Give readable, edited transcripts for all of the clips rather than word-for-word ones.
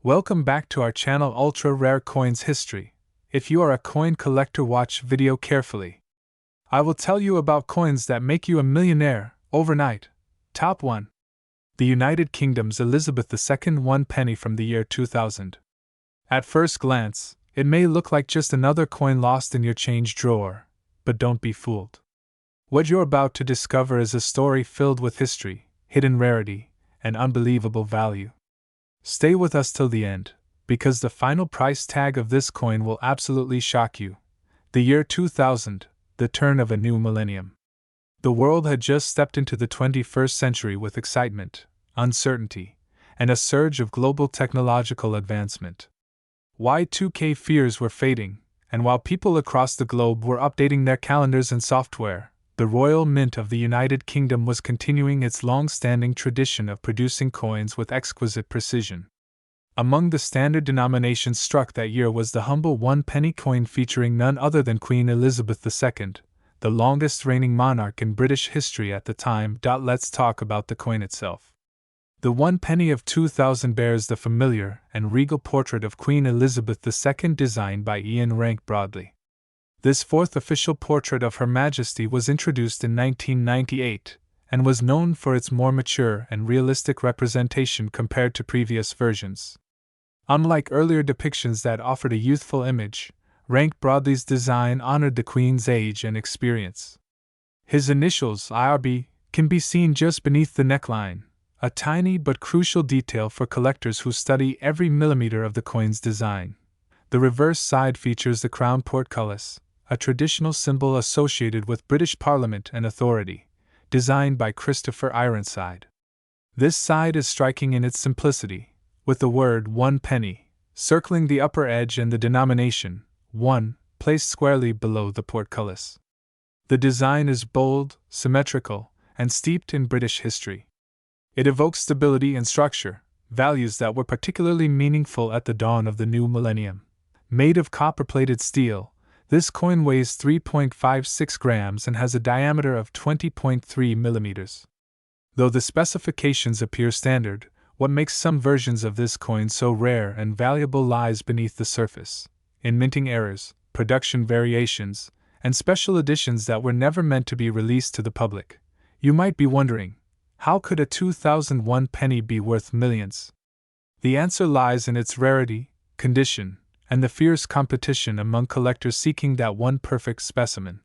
Welcome back to our channel Ultra Rare Coins History. If you are a coin collector, watch video carefully. I will tell you about coins that make you a millionaire overnight. Top 1. The United Kingdom's Elizabeth II 1 penny from the year 2000. At first glance, it may look like just another coin lost in your change drawer, but don't be fooled. What you're about to discover is a story filled with history, hidden rarity, and unbelievable value. Stay with us till the end, because the final price tag of this coin will absolutely shock you. The year 2000, the turn of a new millennium. The world had just stepped into the 21st century with excitement, uncertainty, and a surge of global technological advancement. Y2K fears were fading, and while people across the globe were updating their calendars and software, the Royal Mint of the United Kingdom was continuing its long-standing tradition of producing coins with exquisite precision. Among the standard denominations struck that year was the humble 1 penny coin featuring none other than Queen Elizabeth II, the longest reigning monarch in British history at the time. Let's talk about the coin itself. The 1 penny of 2000 bears the familiar and regal portrait of Queen Elizabeth II designed by Rank-Broadley. This fourth official portrait of Her Majesty was introduced in 1998 and was known for its more mature and realistic representation compared to previous versions. Unlike earlier depictions that offered a youthful image, Rank-Broadley's design honored the Queen's age and experience. His initials, IRB, can be seen just beneath the neckline, a tiny but crucial detail for collectors who study every millimeter of the coin's design. The reverse side features the crown portcullis, a traditional symbol associated with British Parliament and authority, designed by Christopher Ironside. This side is striking in its simplicity, with the word 1 penny circling the upper edge and the denomination 1 placed squarely below the portcullis. The design is bold, symmetrical, and steeped in British history. It evokes stability and structure, values that were particularly meaningful at the dawn of the new millennium. Made of copper-plated steel, this coin weighs 3.56 grams and has a diameter of 20.3 millimeters. Though the specifications appear standard, what makes some versions of this coin so rare and valuable lies beneath the surface, in minting errors, production variations, and special editions that were never meant to be released to the public. You might be wondering, how could a 2001 penny be worth millions? The answer lies in its rarity, condition, and the fierce competition among collectors seeking that one perfect specimen.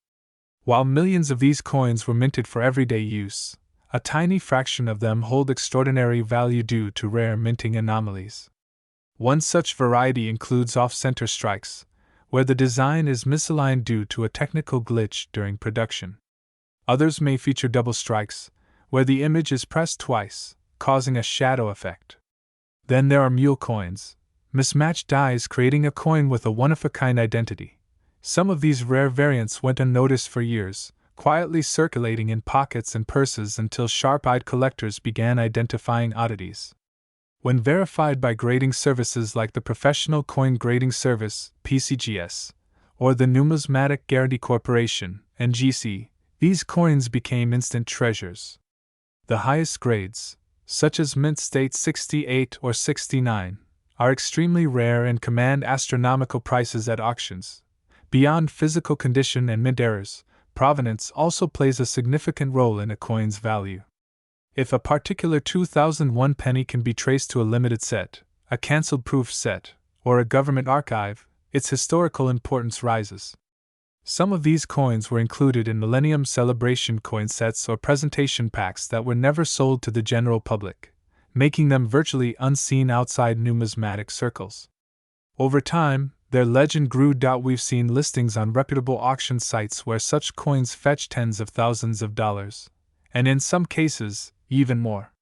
While millions of these coins were minted for everyday use, a tiny fraction of them hold extraordinary value due to rare minting anomalies. One such variety includes off-center strikes, where the design is misaligned due to a technical glitch during production. Others may feature double strikes, where the image is pressed twice, causing a shadow effect. Then there are mule coins, mismatched dies creating a coin with a one-of-a-kind identity. Some of these rare variants went unnoticed for years, quietly circulating in pockets and purses until sharp-eyed collectors began identifying oddities. When verified by grading services like the Professional Coin Grading Service, PCGS, or the Numismatic Guarantee Corporation, NGC, these coins became instant treasures. The highest grades, such as mint state 68 or 69, are extremely rare and command astronomical prices at auctions. Beyond physical condition and mint errors, provenance also plays a significant role in a coin's value. If a particular 2001 penny can be traced to a limited set, a cancelled proof set, or a government archive, its historical importance rises. Some of these coins were included in Millennium Celebration coin sets or presentation packs that were never sold to the general public, making them virtually unseen outside numismatic circles. Over time, their legend grew. We've seen listings on reputable auction sites where such coins fetch tens of thousands of dollars, and in some cases, even more.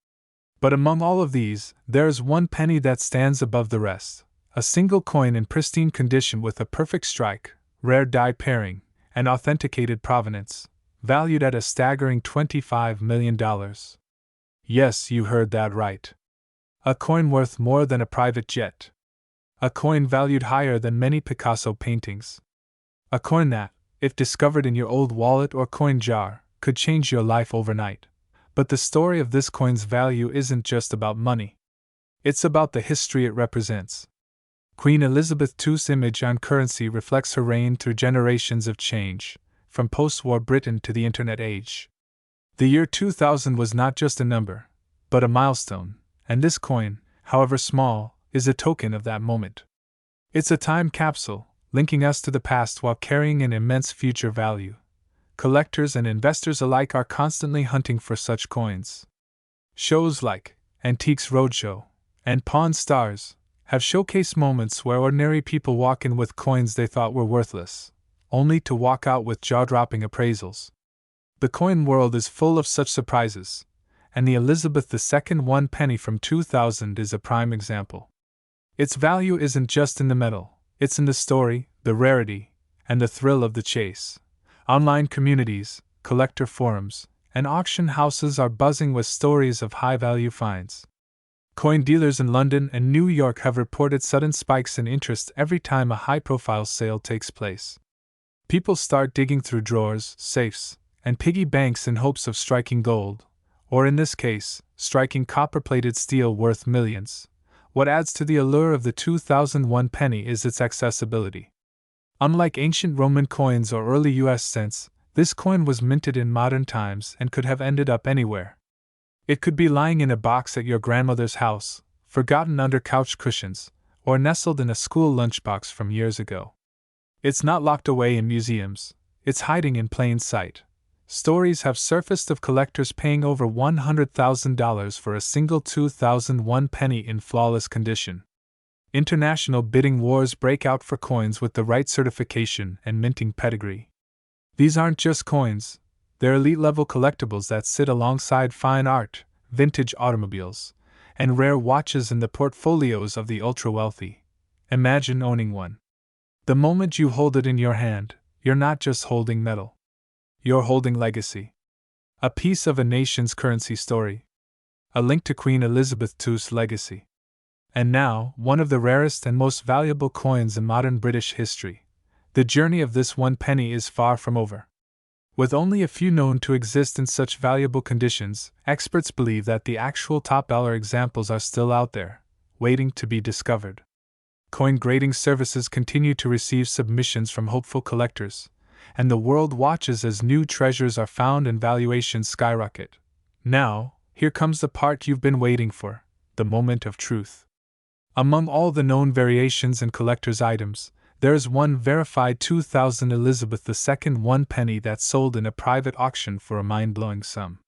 But among all of these, there's 1 penny that stands above the rest, a single coin in pristine condition with a perfect strike, rare die pairing, and authenticated provenance, valued at a staggering $25 million. Yes, you heard that right. A coin worth more than a private jet. A coin valued higher than many Picasso paintings. A coin that, if discovered in your old wallet or coin jar, could change your life overnight. But the story of this coin's value isn't just about money. It's about the history it represents. Queen Elizabeth II's image on currency reflects her reign through generations of change, from post-war Britain to the Internet age. The year 2000 was not just a number, but a milestone, and this coin, however small, is a token of that moment. It's a time capsule, linking us to the past while carrying an immense future value. Collectors and investors alike are constantly hunting for such coins. Shows like Antiques Roadshow and Pawn Stars have showcased moments where ordinary people walk in with coins they thought were worthless, only to walk out with jaw-dropping appraisals. The coin world is full of such surprises, and the Elizabeth II 1 penny from 2000 is a prime example. Its value isn't just in the metal, it's in the story, the rarity, and the thrill of the chase. Online communities, collector forums, and auction houses are buzzing with stories of high-value finds. Coin dealers in London and New York have reported sudden spikes in interest every time a high-profile sale takes place. People start digging through drawers, safes, and piggy banks in hopes of striking gold, or in this case, striking copper-plated steel worth millions. What adds to the allure of the 2001 penny is its accessibility. Unlike ancient Roman coins or early US cents, this coin was minted in modern times and could have ended up anywhere. It could be lying in a box at your grandmother's house, forgotten under couch cushions, or nestled in a school lunchbox from years ago. It's not locked away in museums, it's hiding in plain sight. Stories have surfaced of collectors paying over $100,000 for a single 2001 penny in flawless condition. International bidding wars break out for coins with the right certification and minting pedigree. These aren't just coins, they're elite-level collectibles that sit alongside fine art, vintage automobiles, and rare watches in the portfolios of the ultra-wealthy. Imagine owning one. The moment you hold it in your hand, you're not just holding metal. You're holding legacy. A piece of a nation's currency story. A link to Queen Elizabeth II's legacy. And now, one of the rarest and most valuable coins in modern British history. The journey of this 1 penny is far from over. With only a few known to exist in such valuable conditions, experts believe that the actual top-dollar examples are still out there, waiting to be discovered. Coin grading services continue to receive submissions from hopeful collectors, and the world watches as new treasures are found and valuations skyrocket. Now, here comes the part you've been waiting for, the moment of truth. Among all the known variations in collector's items, there is one verified 2000 Elizabeth II 1 penny that sold in a private auction for a mind-blowing sum.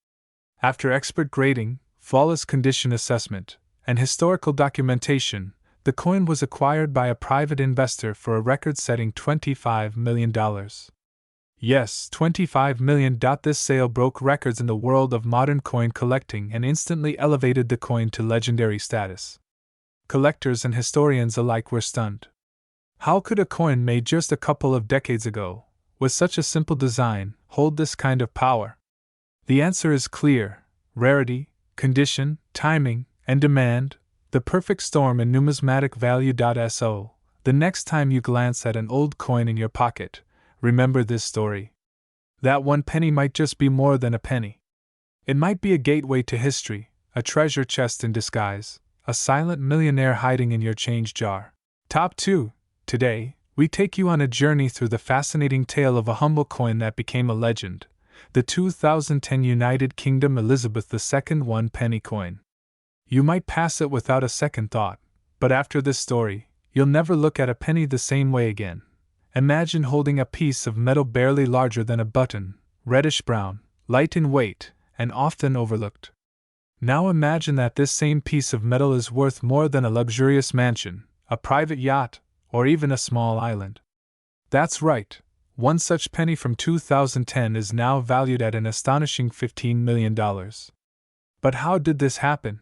After expert grading, flawless condition assessment, and historical documentation, the coin was acquired by a private investor for a record-setting $25 million. Yes, $25 million. This sale broke records in the world of modern coin collecting and instantly elevated the coin to legendary status. Collectors and historians alike were stunned. How could a coin made just a couple of decades ago, with such a simple design, hold this kind of power? The answer is clear: rarity, condition, timing, and demand, the perfect storm in numismatic value. So, the next time you glance at an old coin in your pocket, remember this story. That 1 penny might just be more than a penny. It might be a gateway to history, a treasure chest in disguise, a silent millionaire hiding in your change jar. Top 2. Today, we take you on a journey through the fascinating tale of a humble coin that became a legend, the 2010 United Kingdom Elizabeth II 1 penny coin. You might pass it without a second thought, but after this story, you'll never look at a penny the same way again. Imagine holding a piece of metal barely larger than a button, reddish-brown, light in weight, and often overlooked. Now imagine that this same piece of metal is worth more than a luxurious mansion, a private yacht, or even a small island. That's right, one such penny from 2010 is now valued at an astonishing $15 million. But how did this happen?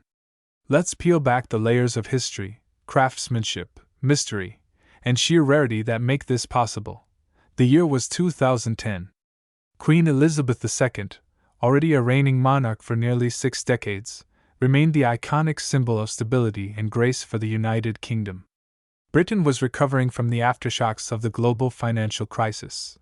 Let's peel back the layers of history, craftsmanship, mystery, and sheer rarity that make this possible. The year was 2010. Queen Elizabeth II, already a reigning monarch for nearly 6 decades, remained the iconic symbol of stability and grace for the United Kingdom. Britain was recovering from the aftershocks of the global financial crisis.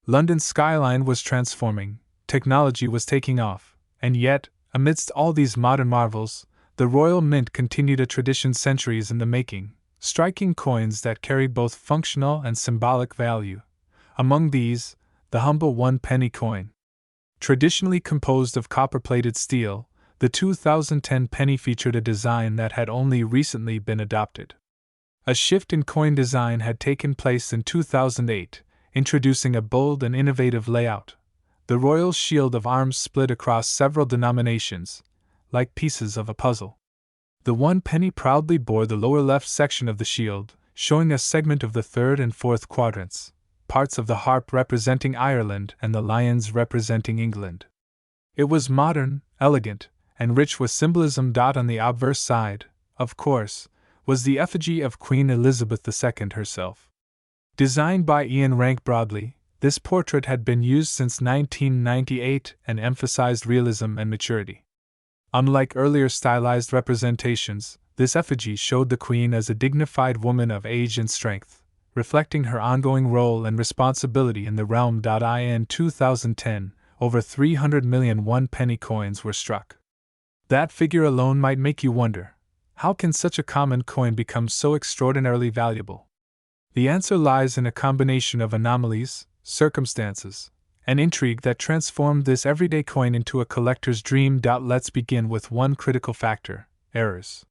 London's skyline was transforming, technology was taking off, and yet, amidst all these modern marvels, The Royal Mint continued a tradition centuries in the making, striking coins that carried both functional and symbolic value. Among these, the humble 1-penny coin. Traditionally composed of copper-plated steel, the 2010 penny featured a design that had only recently been adopted. A shift in coin design had taken place in 2008, introducing a bold and innovative layout. The royal shield of arms split across several denominations, like pieces of a puzzle. The 1 penny proudly bore the lower left section of the shield, showing a segment of the third and fourth quadrants, parts of the harp representing Ireland and the lions representing England. It was modern, elegant, and rich with symbolism. On the obverse side, of course, was the effigy of Queen Elizabeth II herself. Designed by Rank-Broadley, this portrait had been used since 1998 and emphasized realism and maturity. Unlike earlier stylized representations, this effigy showed the Queen as a dignified woman of age and strength, reflecting her ongoing role and responsibility in the realm. In 2010, over 300 million 1-penny coins were struck. That figure alone might make you wonder, how can such a common coin become so extraordinarily valuable? The answer lies in a combination of anomalies, circumstances, and intrigue that transformed this everyday coin into a collector's dream. Let's begin with one critical factor: errors.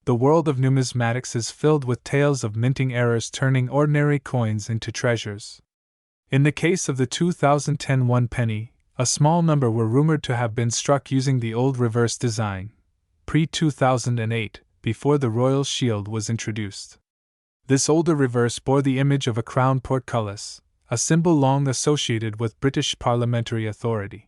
The world of numismatics is filled with tales of minting errors turning ordinary coins into treasures. In the case of the 2010 1-penny, a small number were rumored to have been struck using the old reverse design, pre-2008, before the royal shield was introduced. This older reverse bore the image of a crown portcullis, a symbol long associated with British parliamentary authority.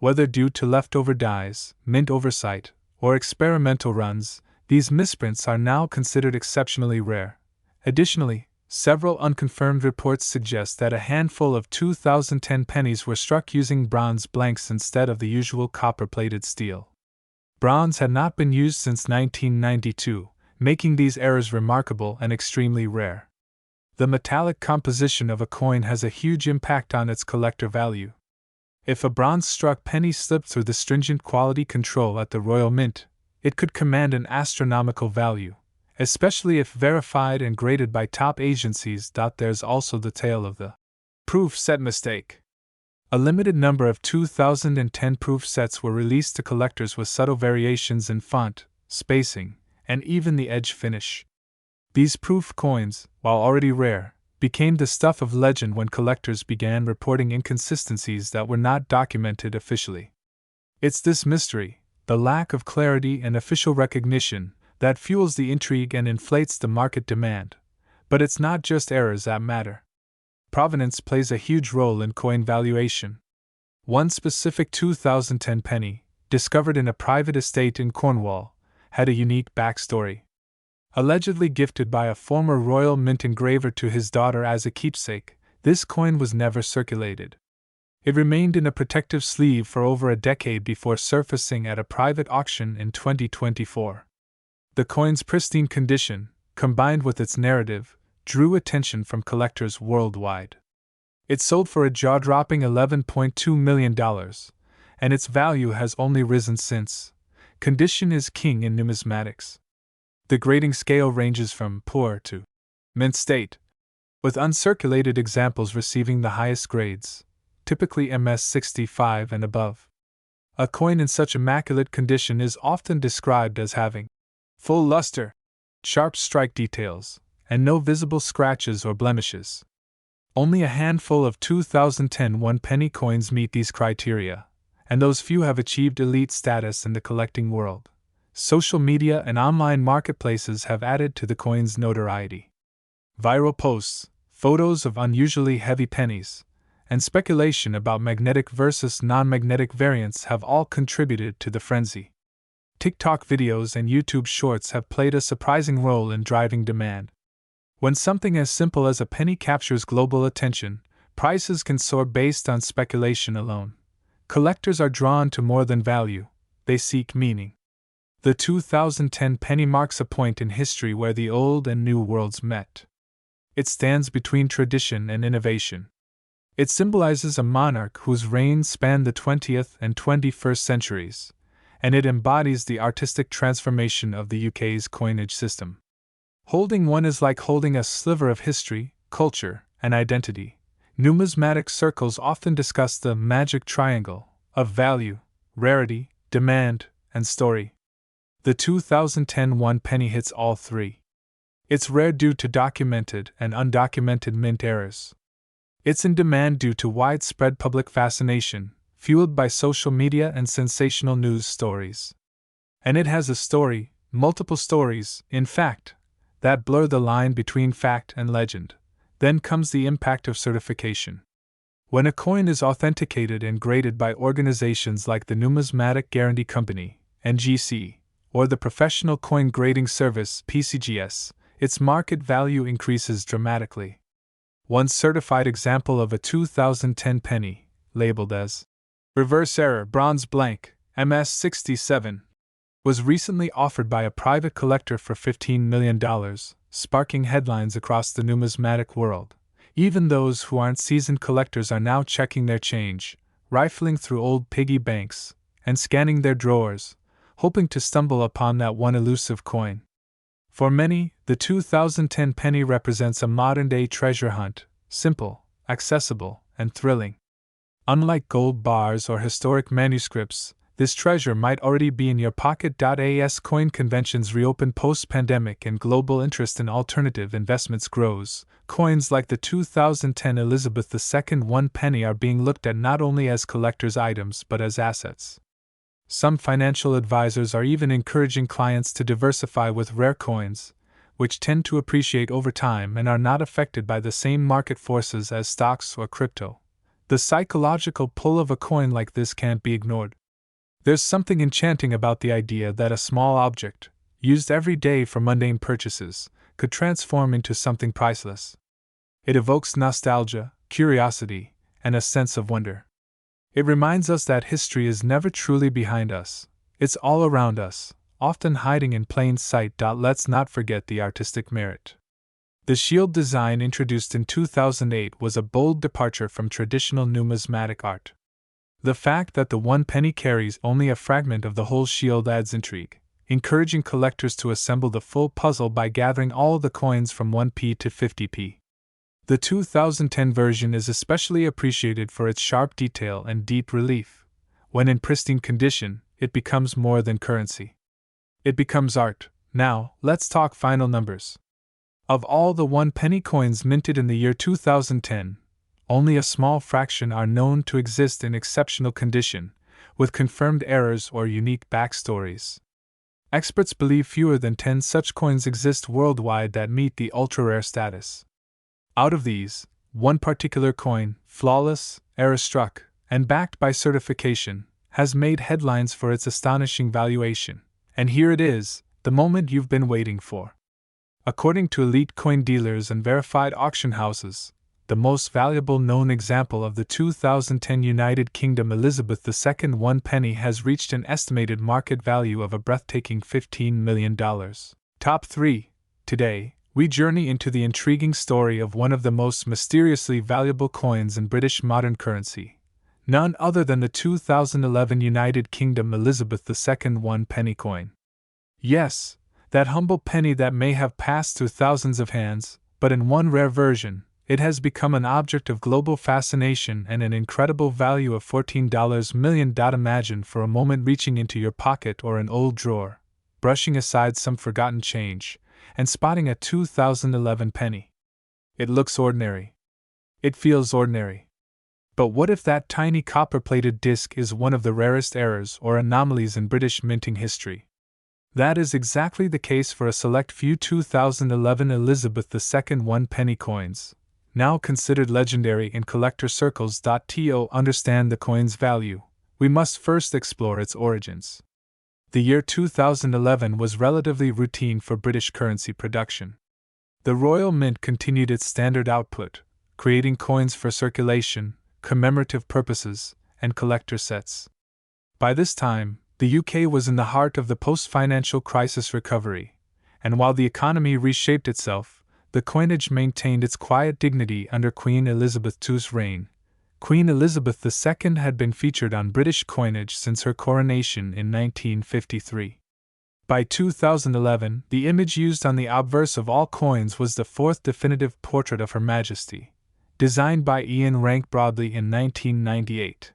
Whether due to leftover dies, mint oversight, or experimental runs, these misprints are now considered exceptionally rare. Additionally, several unconfirmed reports suggest that a handful of 2010 pennies were struck using bronze blanks instead of the usual copper-plated steel. Bronze had not been used since 1992, making these errors remarkable and extremely rare. The metallic composition of a coin has a huge impact on its collector value. If a bronze-struck penny slipped through the stringent quality control at the Royal Mint, it could command an astronomical value, especially if verified and graded by top agencies. There's also the tale of the proof set mistake. A limited number of 2010 proof sets were released to collectors with subtle variations in font, spacing, and even the edge finish. These proof coins, while already rare, became the stuff of legend when collectors began reporting inconsistencies that were not documented officially. It's this mystery, the lack of clarity and official recognition, that fuels the intrigue and inflates the market demand. But it's not just errors that matter. Provenance plays a huge role in coin valuation. One specific 2010 penny, discovered in a private estate in Cornwall, had a unique backstory. Allegedly gifted by a former Royal Mint engraver to his daughter as a keepsake, this coin was never circulated. It remained in a protective sleeve for over a decade before surfacing at a private auction in 2024. The coin's pristine condition, combined with its narrative, drew attention from collectors worldwide. It sold for a jaw-dropping $11.2 million, and its value has only risen since. Condition is king in numismatics. The grading scale ranges from poor to mint state, with uncirculated examples receiving the highest grades, typically MS65 and above. A coin in such immaculate condition is often described as having full luster, sharp strike details, and no visible scratches or blemishes. Only a handful of 2010 1-penny coins meet these criteria, and those few have achieved elite status in the collecting world. Social media and online marketplaces have added to the coin's notoriety. Viral posts, photos of unusually heavy pennies, and speculation about magnetic versus non-magnetic variants have all contributed to the frenzy. TikTok videos and YouTube shorts have played a surprising role in driving demand. When something as simple as a penny captures global attention, prices can soar based on speculation alone. Collectors are drawn to more than value, they seek meaning. The 2010 penny marks a point in history where the old and new worlds met. It stands between tradition and innovation. It symbolizes a monarch whose reign spanned the 20th and 21st centuries, and it embodies the artistic transformation of the UK's coinage system. Holding one is like holding a sliver of history, culture, and identity. Numismatic circles often discuss the magic triangle of value, rarity, demand, and story. The 2010 one penny hits all three. It's rare due to documented and undocumented mint errors. It's in demand due to widespread public fascination, fueled by social media and sensational news stories. And it has a story, multiple stories, in fact, that blur the line between fact and legend. Then comes the impact of certification. When a coin is authenticated and graded by organizations like the Numismatic Guarantee Company, NGC, or the Professional Coin Grading Service, PCGS, its market value increases dramatically. One certified example of a 2010 penny, labeled as Reverse Error Bronze Blank, MS67, was recently offered by a private collector for $15 million, sparking headlines across the numismatic world. Even those who aren't seasoned collectors are now checking their change, rifling through old piggy banks, and scanning their drawers, hoping to stumble upon that one elusive coin. For many, the 2010 penny represents a modern-day treasure hunt, simple, accessible, and thrilling. Unlike gold bars or historic manuscripts, this treasure might already be in your pocket. As coin conventions reopen post-pandemic and global interest in alternative investments grows, coins like the 2010 Elizabeth II one penny are being looked at not only as collector's items but as assets. Some financial advisors are even encouraging clients to diversify with rare coins, which tend to appreciate over time and are not affected by the same market forces as stocks or crypto. The psychological pull of a coin like this can't be ignored. There's something enchanting about the idea that a small object, used every day for mundane purchases, could transform into something priceless. It evokes nostalgia, curiosity, and a sense of wonder. It reminds us that history is never truly behind us, it's all around us, often hiding in plain sight. Let's not forget the artistic merit. The shield design introduced in 2008 was a bold departure from traditional numismatic art. The fact that the one penny carries only a fragment of the whole shield adds intrigue, encouraging collectors to assemble the full puzzle by gathering all the coins from 1p to 50p. The 2010 version is especially appreciated for its sharp detail and deep relief. When in pristine condition, it becomes more than currency. It becomes art. Now, let's talk final numbers. Of all the one penny coins minted in the year 2010, only a small fraction are known to exist in exceptional condition, with confirmed errors or unique backstories. Experts believe fewer than 10 such coins exist worldwide that meet the ultra-rare status. Out of these, one particular coin, flawless, error-struck, and backed by certification, has made headlines for its astonishing valuation. And here it is, the moment you've been waiting for. According to elite coin dealers and verified auction houses, the most valuable known example of the 2010 United Kingdom Elizabeth II one penny has reached an estimated market value of a breathtaking $15 million. Top 3. Today, we journey into the intriguing story of one of the most mysteriously valuable coins in British modern currency, none other than the 2011 United Kingdom Elizabeth II one penny coin. Yes, that humble penny that may have passed through thousands of hands, but in one rare version, it has become an object of global fascination and an incredible value of $14 million. Imagine for a moment reaching into your pocket or an old drawer, brushing aside some forgotten change, and spotting a 2011 penny. It looks ordinary. It feels ordinary. But what if that tiny copper-plated disc is one of the rarest errors or anomalies in British minting history? That is exactly the case for a select few 2011 Elizabeth II one penny coins, now considered legendary in collector circles. To understand the coin's value, we must first explore its origins. The year 2011 was relatively routine for British currency production. The Royal Mint continued its standard output, creating coins for circulation, commemorative purposes, and collector sets. By this time, the UK was in the heart of the post-financial crisis recovery, and while the economy reshaped itself, the coinage maintained its quiet dignity under Queen Elizabeth II's reign. Queen Elizabeth II had been featured on British coinage since her coronation in 1953. By 2011, the image used on the obverse of all coins was the fourth definitive portrait of Her Majesty, designed by Rank-Broadley in 1998.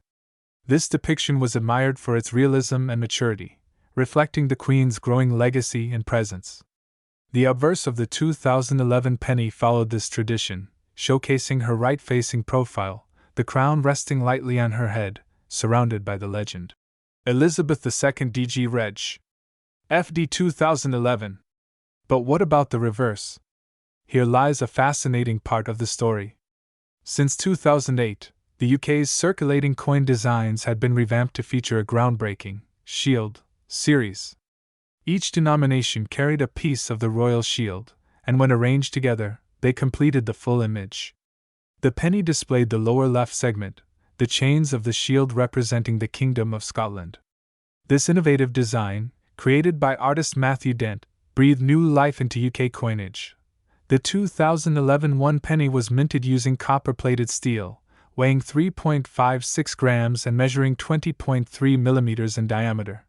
This depiction was admired for its realism and maturity, reflecting the Queen's growing legacy and presence. The obverse of the 2011 penny followed this tradition, showcasing her right-facing profile, the crown resting lightly on her head, surrounded by the legend, Elizabeth II DG Reg. FD 2011. But what about the reverse? Here lies a fascinating part of the story. Since 2008, the UK's circulating coin designs had been revamped to feature a groundbreaking shield series. Each denomination carried a piece of the royal shield, and when arranged together, they completed the full image. The penny displayed the lower left segment, the chains of the shield representing the Kingdom of Scotland. This innovative design, created by artist Matthew Dent, breathed new life into UK coinage. The 2011 one penny was minted using copper-plated steel, weighing 3.56 grams and measuring 20.3 millimeters in diameter.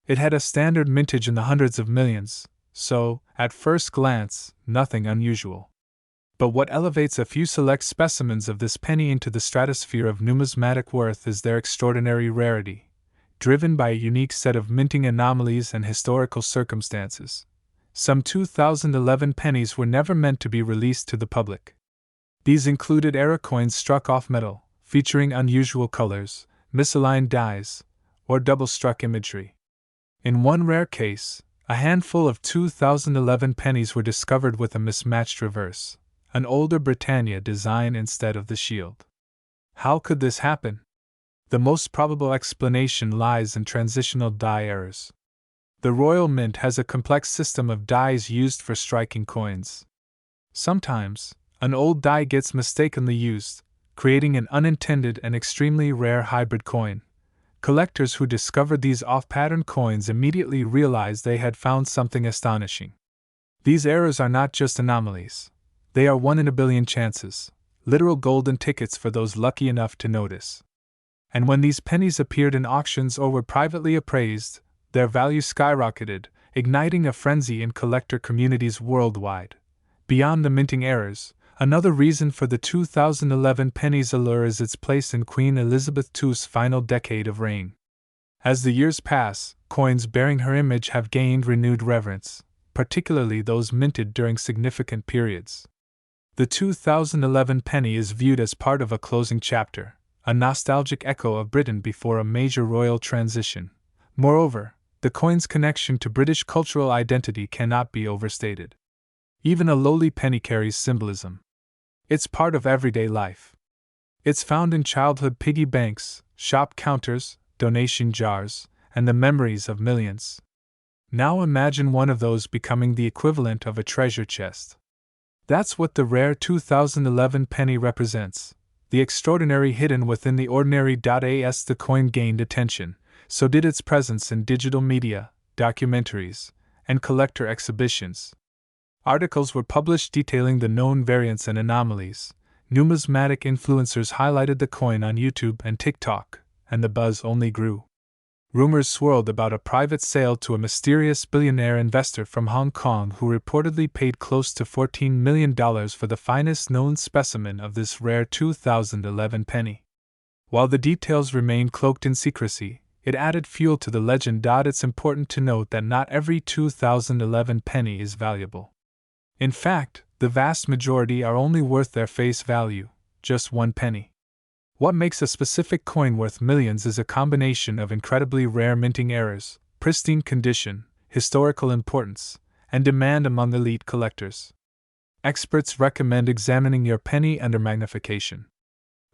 It had a standard mintage in the hundreds of millions, so, at first glance, nothing unusual. But what elevates a few select specimens of this penny into the stratosphere of numismatic worth is their extraordinary rarity, driven by a unique set of minting anomalies and historical circumstances. Some 2011 pennies were never meant to be released to the public. These included era coins struck off metal, featuring unusual colors, misaligned dies, or double-struck imagery. In one rare case, a handful of 2011 pennies were discovered with a mismatched reverse, an older Britannia design instead of the shield. How could this happen? The most probable explanation lies in transitional die errors. The Royal Mint has a complex system of dies used for striking coins. Sometimes, an old die gets mistakenly used, creating an unintended and extremely rare hybrid coin. Collectors who discovered these off-pattern coins immediately realized they had found something astonishing. These errors are not just anomalies. They are 1 in a billion chances, literal golden tickets for those lucky enough to notice. And when these pennies appeared in auctions or were privately appraised, their value skyrocketed, igniting a frenzy in collector communities worldwide. Beyond the minting errors, another reason for the 2011 penny's allure is its place in Queen Elizabeth II's final decade of reign. As the years pass, coins bearing her image have gained renewed reverence, particularly those minted during significant periods. The 2011 penny is viewed as part of a closing chapter, a nostalgic echo of Britain before a major royal transition. Moreover, the coin's connection to British cultural identity cannot be overstated. Even a lowly penny carries symbolism. It's part of everyday life. It's found in childhood piggy banks, shop counters, donation jars, and the memories of millions. Now imagine one of those becoming the equivalent of a treasure chest. That's what the rare 2011 penny represents, the extraordinary hidden within the ordinary. As the coin gained attention, so did its presence in digital media, documentaries, and collector exhibitions. Articles were published detailing the known variants and anomalies. Numismatic influencers highlighted the coin on YouTube and TikTok, and the buzz only grew. Rumors swirled about a private sale to a mysterious billionaire investor from Hong Kong who reportedly paid close to $14 million for the finest known specimen of this rare 2011 penny. While the details remained cloaked in secrecy, it added fuel to the legend. It's important to note that not every 2011 penny is valuable. In fact, the vast majority are only worth their face value, just 1 penny. What makes a specific coin worth millions is a combination of incredibly rare minting errors, pristine condition, historical importance, and demand among elite collectors. Experts recommend examining your penny under magnification.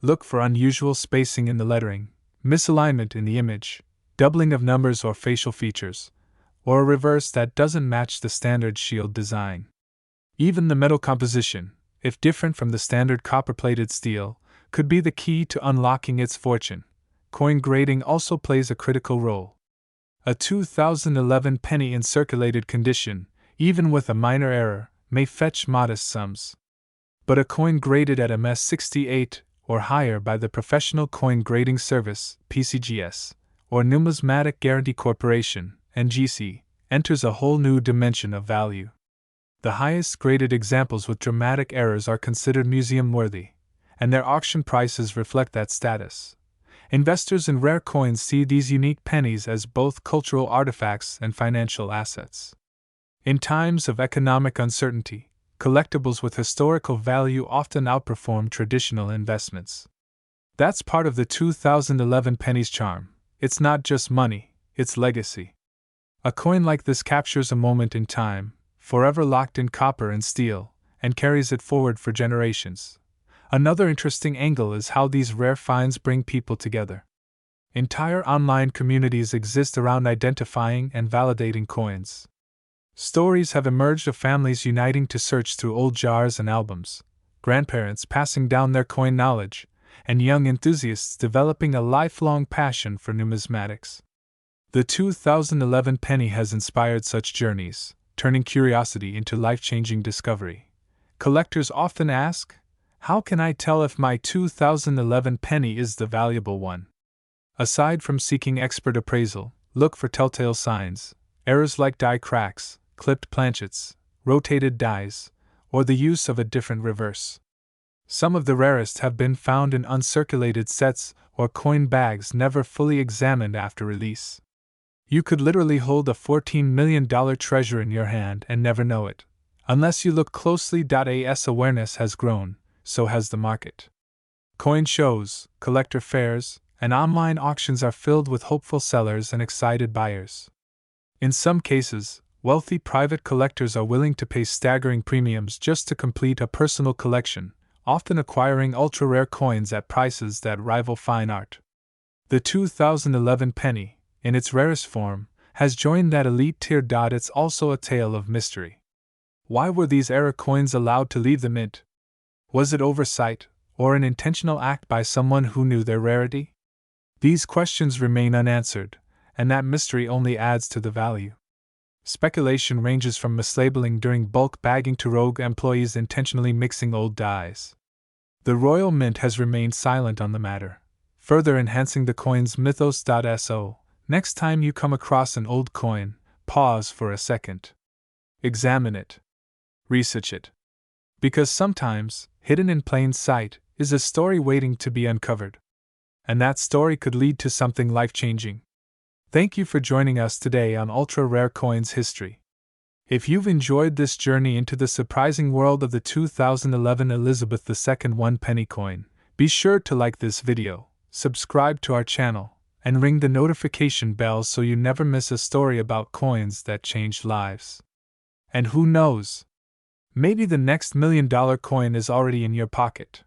Look for unusual spacing in the lettering, misalignment in the image, doubling of numbers or facial features, or a reverse that doesn't match the standard shield design. Even the metal composition, if different from the standard copper-plated steel, could be the key to unlocking its fortune. Coin grading also plays a critical role. A 2011 penny in circulated condition, even with a minor error, may fetch modest sums. But a coin graded at MS68 or higher by the Professional Coin Grading Service, PCGS, or Numismatic Guarantee Corporation, NGC, enters a whole new dimension of value. The highest graded examples with dramatic errors are considered museum-worthy, and their auction prices reflect that status. Investors in rare coins see these unique pennies as both cultural artifacts and financial assets. In times of economic uncertainty, collectibles with historical value often outperform traditional investments. That's part of the 2011 penny's charm. It's not just money, it's legacy. A coin like this captures a moment in time, forever locked in copper and steel, and carries it forward for generations. Another interesting angle is how these rare finds bring people together. Entire online communities exist around identifying and validating coins. Stories have emerged of families uniting to search through old jars and albums, grandparents passing down their coin knowledge, and young enthusiasts developing a lifelong passion for numismatics. The 2011 penny has inspired such journeys, turning curiosity into life-changing discovery. Collectors often ask, "How can I tell if my 2011 penny is the valuable one?" Aside from seeking expert appraisal, look for telltale signs, errors like die cracks, clipped planchets, rotated dies, or the use of a different reverse. Some of the rarest have been found in uncirculated sets or coin bags never fully examined after release. You could literally hold a $14 million treasure in your hand and never know it. Unless you look closely. As awareness has grown, so has the market. Coin shows, collector fairs, and online auctions are filled with hopeful sellers and excited buyers. In some cases, wealthy private collectors are willing to pay staggering premiums just to complete a personal collection, often acquiring ultra-rare coins at prices that rival fine art. The 2011 penny, in its rarest form, has joined that elite tier. It's also a tale of mystery. Why were these error coins allowed to leave the mint? Was it oversight, or an intentional act by someone who knew their rarity? These questions remain unanswered, and that mystery only adds to the value. Speculation ranges from mislabeling during bulk bagging to rogue employees intentionally mixing old dies. The Royal Mint has remained silent on the matter, further enhancing the coin's mythos. So, next time you come across an old coin, pause for a second. Examine it. Research it. Because sometimes, hidden in plain sight, is a story waiting to be uncovered. And that story could lead to something life-changing. Thank you for joining us today on Ultra Rare Coins History. If you've enjoyed this journey into the surprising world of the 2011 Elizabeth II 1 penny coin, be sure to like this video, subscribe to our channel, and ring the notification bell so you never miss a story about coins that changed lives. And who knows? Maybe the next $1 million coin is already in your pocket.